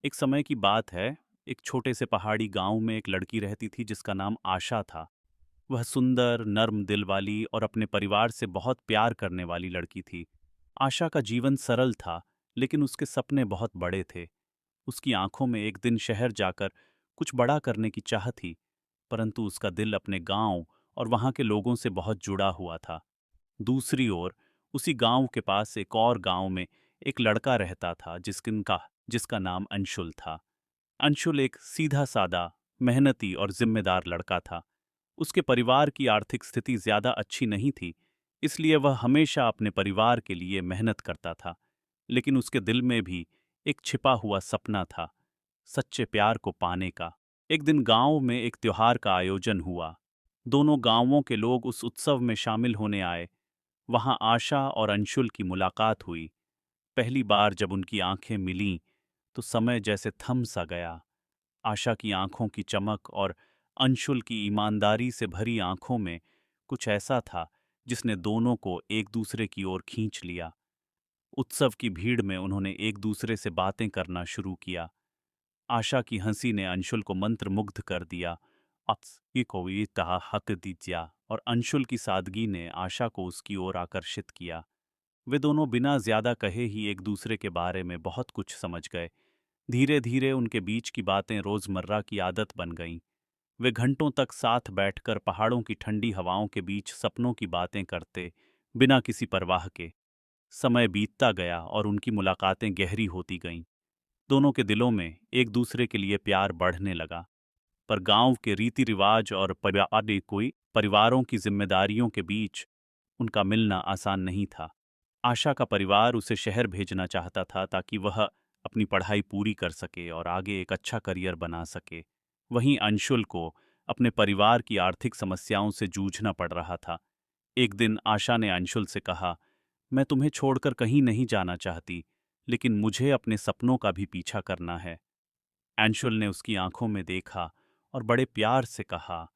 एक समय की बात है। एक छोटे से पहाड़ी गांव में एक लड़की रहती थी जिसका नाम आशा था। वह सुंदर, नर्म दिल वाली और अपने परिवार से बहुत प्यार करने वाली लड़की थी। आशा का जीवन सरल था, लेकिन उसके सपने बहुत बड़े थे। उसकी आंखों में एक दिन शहर जाकर कुछ बड़ा करने की चाह थी, परंतु उसका दिल अपने गांव और वहां के लोगों से बहुत जुड़ा हुआ था। दूसरी ओर, उसी गांव के पास एक और गांव में एक लड़का रहता था जिसका नाम अंशुल था। अंशुल एक सीधा सादा, मेहनती और जिम्मेदार लड़का था। उसके परिवार की आर्थिक स्थिति ज्यादा अच्छी नहीं थी, इसलिए वह हमेशा अपने परिवार के लिए मेहनत करता था। लेकिन उसके दिल में भी एक छिपा हुआ सपना था, सच्चे प्यार को पाने का। एक दिन गांव में एक त्योहार का आयोजन हुआ। दोनों गांवों के लोग उस उत्सव में शामिल होने आए। वहां आशा और अंशुल की मुलाकात हुई। पहली बार जब उनकी आंखें मिलीं, तो समय जैसे थम सा गया। आशा की आंखों की चमक और अंशुल की ईमानदारी से भरी आंखों में कुछ ऐसा था जिसने दोनों को एक दूसरे की ओर खींच लिया। उत्सव की भीड़ में उन्होंने एक दूसरे से बातें करना शुरू किया। आशा की हंसी ने अंशुल को मंत्रमुग्ध कर दिया। ये कविता हक दीजिया। और अंशुल की सादगी ने आशा को उसकी ओर आकर्षित किया। वे दोनों बिना ज्यादा कहे ही एक दूसरे के बारे में बहुत कुछ समझ गए। धीरे धीरे उनके बीच की बातें रोजमर्रा की आदत बन गईं। वे घंटों तक साथ बैठकर पहाड़ों की ठंडी हवाओं के बीच सपनों की बातें करते, बिना किसी परवाह के। समय बीतता गया और उनकी मुलाकातें गहरी होती गईं। दोनों के दिलों में एक दूसरे के लिए प्यार बढ़ने लगा। पर गांव के रीति रिवाज और परिवारों की जिम्मेदारियों के बीच उनका मिलना आसान नहीं था। आशा का परिवार उसे शहर भेजना चाहता था ताकि वह अपनी पढ़ाई पूरी कर सके और आगे एक अच्छा करियर बना सके। वहीं अंशुल को अपने परिवार की आर्थिक समस्याओं से जूझना पड़ रहा था। एक दिन आशा ने अंशुल से कहा, मैं तुम्हें छोड़कर कहीं नहीं जाना चाहती, लेकिन मुझे अपने सपनों का भी पीछा करना है। अंशुल ने उसकी आंखों में देखा और बड़े प्यार से कहा,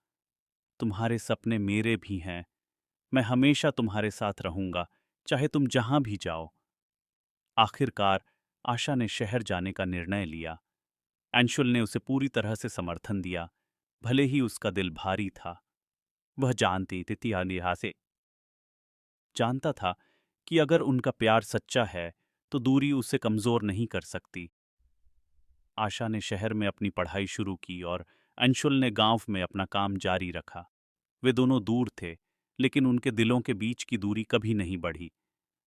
तुम्हारे सपने मेरे भी हैं। मैं हमेशा तुम्हारे साथ रहूंगा, चाहे तुम जहां भी जाओ। आखिरकार आशा ने शहर जाने का निर्णय लिया। अंशुल ने उसे पूरी तरह से समर्थन दिया, भले ही उसका दिल भारी था। वह से जानता था कि अगर उनका प्यार सच्चा है तो दूरी उसे कमजोर नहीं कर सकती। आशा ने शहर में अपनी पढ़ाई शुरू की और अंशुल ने गांव में अपना काम जारी रखा। वे दोनों दूर थे, लेकिन उनके दिलों के बीच की दूरी कभी नहीं बढ़ी।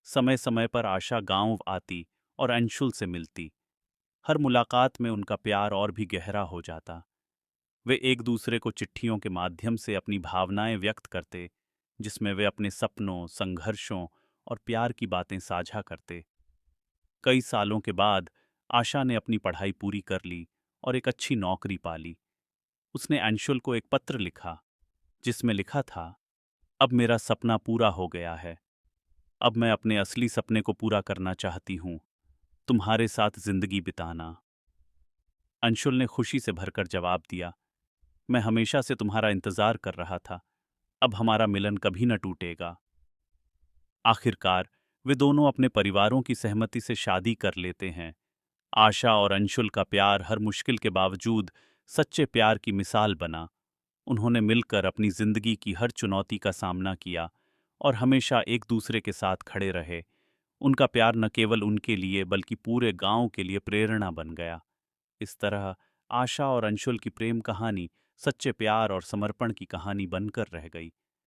समय समय पर आशा गांव आती और अंशुल से मिलती। हर मुलाकात में उनका प्यार और भी गहरा हो जाता। वे एक दूसरे को चिट्ठियों के माध्यम से अपनी भावनाएं व्यक्त करते, जिसमें वे अपने सपनों, संघर्षों और प्यार की बातें साझा करते। कई सालों के बाद आशा ने अपनी पढ़ाई पूरी कर ली और एक अच्छी नौकरी पा ली। उसने अंशुल को एक पत्र लिखा, जिसमें लिखा था, अब मेरा सपना पूरा हो गया है। अब मैं अपने असली सपने को पूरा करना चाहती हूँ, तुम्हारे साथ जिंदगी बिताना। अंशुल ने खुशी से भरकर जवाब दिया, मैं हमेशा से तुम्हारा इंतजार कर रहा था। अब हमारा मिलन कभी न टूटेगा। आखिरकार वे दोनों अपने परिवारों की सहमति से शादी कर लेते हैं। आशा और अंशुल का प्यार हर मुश्किल के बावजूद सच्चे प्यार की मिसाल बना। उन्होंने मिलकर अपनी जिंदगी की हर चुनौती का सामना किया और हमेशा एक दूसरे के साथ खड़े रहे। उनका प्यार न केवल उनके लिए बल्कि पूरे गांव के लिए प्रेरणा बन गया। इस तरह आशा और अंशुल की प्रेम कहानी सच्चे प्यार और समर्पण की कहानी बनकर रह गई।